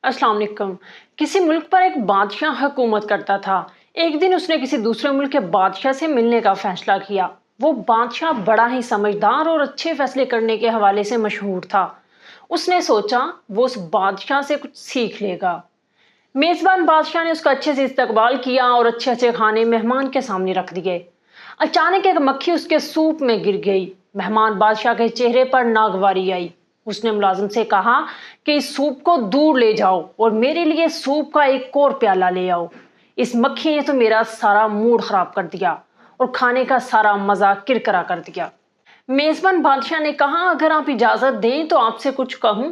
अस्सलाम वालेकुम। किसी मुल्क पर एक बादशाह हुकूमत करता था। एक दिन उसने किसी दूसरे मुल्क के बादशाह से मिलने का फैसला किया। वो बादशाह बड़ा ही समझदार और अच्छे फैसले करने के हवाले से मशहूर था। उसने सोचा वो उस बादशाह से कुछ सीख लेगा। मेजबान बादशाह ने उसका अच्छे से इस्तकबाल किया और अच्छे अच्छे खाने मेहमान के सामने रख दिए। अचानक एक मक्खी उसके सूप में गिर गई। मेहमान बादशाह के चेहरे पर नागवारी आई। उसने मुलाजिम से कहा कि इस सूप को दूर ले जाओ और मेरे लिए सूप का एक और प्याला ले आओ। इस मक्खी ने तो मेरा सारा मूड खराब कर दिया और खाने का सारा मजा किरकिरा कर दिया। मेजबान बादशाह ने कहा, अगर आप इजाजत दें तो आपसे कुछ कहूं।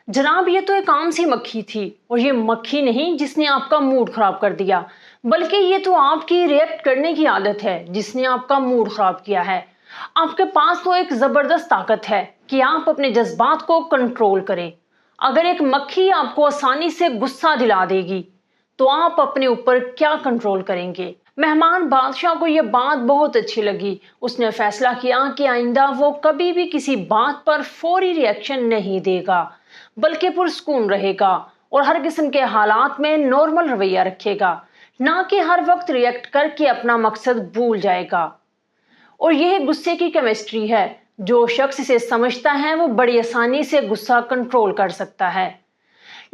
जनाब, ये तो एक आम सी मक्खी थी और ये मक्खी नहीं जिसने आपका मूड खराब कर दिया, बल्कि ये तो आपकी रिएक्ट करने की आदत है जिसने आपका मूड खराब किया है। आपके पास तो एक जबरदस्त ताकत है कि आप अपने जज्बात को कंट्रोल करें। अगर एक मक्खी आपको आसानी से गुस्सा दिला देगी तो आप अपने ऊपर क्या कंट्रोल करेंगे। मेहमान बादशाह को यह बात बहुत अच्छी लगी। उसने फैसला किया कि आइंदा वो कभी भी किसी बात पर फौरी रिएक्शन नहीं देगा, बल्कि पुरसुकून रहेगा और हर किस्म के हालात में नॉर्मल रवैया रखेगा, ना कि हर वक्त रिएक्ट करके अपना मकसद भूल जाएगा। और यह गुस्से की केमिस्ट्री है। जो शख्स इसे समझता है वो बड़ी आसानी से गुस्सा कंट्रोल कर सकता है।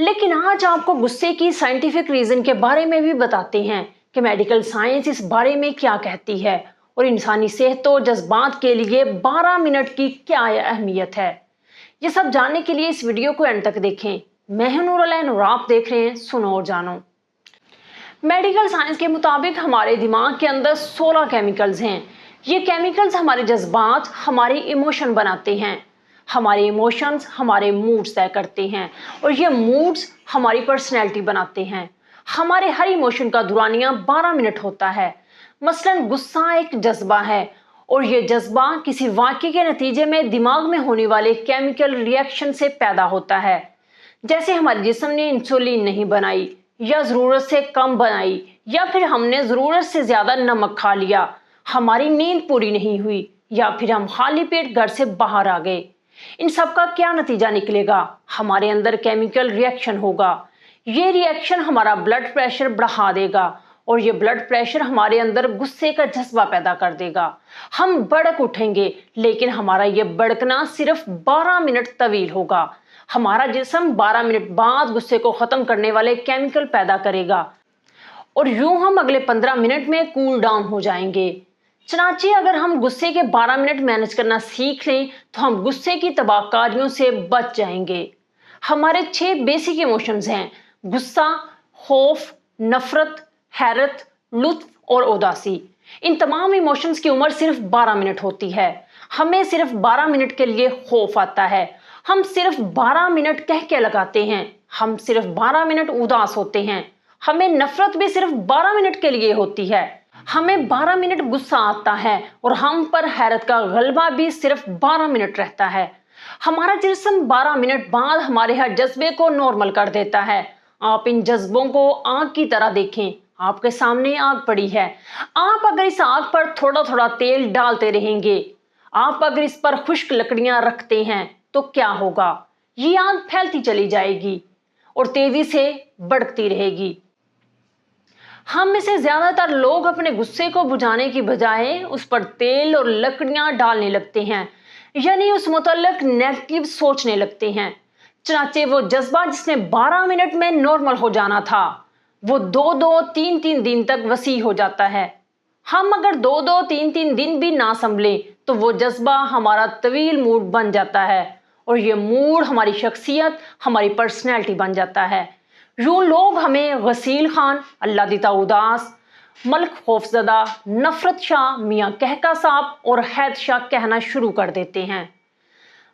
लेकिन आज आपको गुस्से की साइंटिफिक रीजन के बारे में भी बताते हैं कि मेडिकल साइंस इस बारे में क्या कहती है और इंसानी सेहत और जज्बात के लिए 12 मिनट की क्या अहमियत है। ये सब जानने के लिए इस वीडियो को एंड तक देखें। मैं हूं नूर अलैन और आप देख रहे हैं सुनो और जानो। मेडिकल साइंस के मुताबिक हमारे दिमाग के अंदर 16 केमिकल्स हैं। ये केमिकल्स हमारे जज्बात, हमारे इमोशन बनाते हैं। हमारे इमोशंस हमारे मूड्स तय करते हैं और ये मूड्स हमारी पर्सनैलिटी बनाते हैं। हमारे हर इमोशन का दुरानिया 12 मिनट होता है। मसलन गुस्सा एक जज्बा है और ये जज्बा किसी वाक़ये के नतीजे में दिमाग में होने वाले केमिकल रिएक्शन से पैदा होता है। जैसे हमारे जिस्म ने इंसुलिन नहीं बनाई या ज़रूरत से कम बनाई, या फिर हमने ज़रूरत से ज़्यादा नमक खा लिया, हमारी नींद पूरी नहीं हुई, या फिर हम खाली पेट घर से बाहर आ गए। इन सब का क्या नतीजा निकलेगा? हमारे अंदर केमिकल रिएक्शन होगा। ये रिएक्शन हमारा ब्लड प्रेशर बढ़ा देगा और ये ब्लड प्रेशर हमारे अंदर गुस्से का जज्बा पैदा कर देगा। हम भड़क उठेंगे, लेकिन हमारा ये भड़कना सिर्फ 12 मिनट तवील होगा। हमारा जिस्म 12 मिनट बाद गुस्से को खत्म करने वाले केमिकल पैदा करेगा और यूं हम अगले 15 मिनट में कूल डाउन हो जाएंगे। चनाचे अगर हम गुस्से के 12 मिनट मैनेज करना सीख लें तो हम गुस्से की तबाहकारियों से बच जाएंगे। हमारे 6 बेसिक इमोशंस हैं: गुस्सा, खौफ, नफरत, हैरत, लुत्फ और उदासी। इन तमाम इमोशंस की उम्र सिर्फ 12 मिनट होती है। हमें सिर्फ 12 मिनट के लिए खौफ आता है। हम सिर्फ 12 मिनट कह के लगाते हैं। हम सिर्फ 12 मिनट उदास होते हैं। हमें नफरत भी सिर्फ 12 मिनट के लिए होती है। हमें 12 मिनट गुस्सा आता है और हम पर हैरत का गलबा भी सिर्फ 12 मिनट रहता है। हमारा जिस्म 12 मिनट बाद हमारे हर जज्बे को नॉर्मल कर देता है। आप इन जज्बों को आग की तरह देखें। आपके सामने आग पड़ी है। आप अगर इस आग पर थोड़ा थोड़ा तेल डालते रहेंगे, आप अगर इस पर खुश्क लकड़ियां रखते हैं तो क्या होगा? ये आग फैलती चली जाएगी और तेजी से बढ़ती रहेगी। हम में से ज्यादातर लोग अपने गुस्से को बुझाने की बजाय उस पर तेल और लकड़ियां डालने लगते हैं, यानी उस मुतल्लिक नेगेटिव सोचने लगते हैं। चनाचे वो जज्बा जिसने 12 मिनट में नॉर्मल हो जाना था, वो 2-2, 3-3 दिन तक वसी हो जाता है। हम अगर 2-2, 3-3 दिन भी ना संभले तो वो जज्बा हमारा तवील मूड बन जाता है और ये मूड हमारी शख्सियत, हमारी पर्सनैलिटी बन जाता है। यूं लोग हमें गसील खान, अल्लाह दीता उदास, मलिक खौफजदा, नफरत शाह, मियाँ कहका साहब और हैद शाह कहना शुरू कर देते हैं।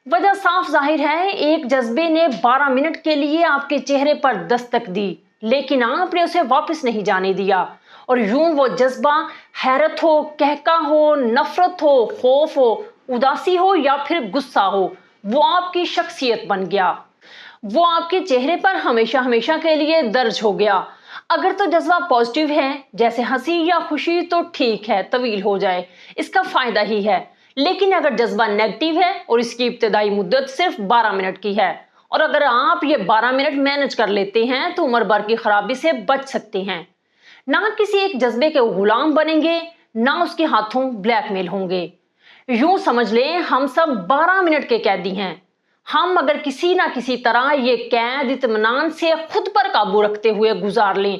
वजह साफ जाहिर है, एक जज्बे ने 12 मिनट के लिए आपके चेहरे पर दस्तक दी, लेकिन आपने उसे वापस नहीं जाने दिया और यूं वो जज्बा हैरत हो, कहका हो, नफरत हो, खौफ हो, उदासी हो या फिर गुस्सा हो, वो आपकी शख्सियत बन गया। वो आपके चेहरे पर हमेशा हमेशा के लिए दर्ज हो गया। अगर तो जज्बा पॉजिटिव है जैसे हंसी या खुशी तो ठीक है, तवील हो जाए, इसका फायदा ही है। लेकिन अगर जज्बा नेगेटिव है और इसकी इब्तिदाई मुद्दत सिर्फ 12 मिनट की है اور اگر آپ یہ 12 منٹ مینج کر لیتے ہیں تو عمر بھر کی خرابی سے بچ سکتے ہیں۔ نہ کسی ایک جذبے کے غلام بنیں گے، نہ اس کے ہاتھوں بلیک میل ہوں گے۔ یوں سمجھ لیں ہم سب 12 منٹ کے قیدی ہیں۔ ہم اگر کسی نہ کسی طرح یہ قید اطمینان سے خود پر قابو رکھتے ہوئے گزار لیں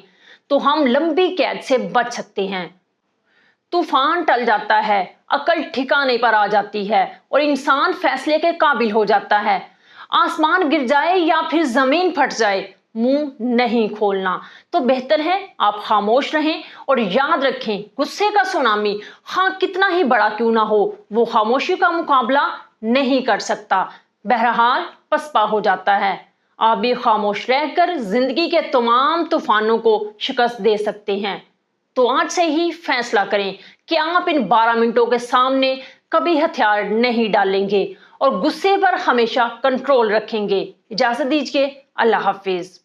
تو ہم لمبی قید سے بچ سکتے ہیں۔ طوفان ٹل جاتا ہے، عقل ٹھکانے پر آ جاتی ہے اور انسان فیصلے کے قابل ہو جاتا ہے۔ آسمان گر جائے یا پھر زمین پھٹ جائے، منہ نہیں کھولنا۔ تو بہتر ہے آپ خاموش رہیں اور یاد رکھیں غصے کا سونامی خواہ کتنا ہی بڑا کیوں نہ ہو، وہ خاموشی کا مقابلہ نہیں کر سکتا، بہرحال پسپا ہو جاتا ہے۔ آپ بھی خاموش رہ کر زندگی کے تمام طوفانوں کو شکست دے سکتے ہیں۔ تو آج سے ہی فیصلہ کریں کہ آپ ان 12 منٹوں کے سامنے کبھی ہتھیار نہیں ڈالیں گے اور غصے پر ہمیشہ کنٹرول رکھیں گے۔ اجازت دیجیے، اللہ حافظ۔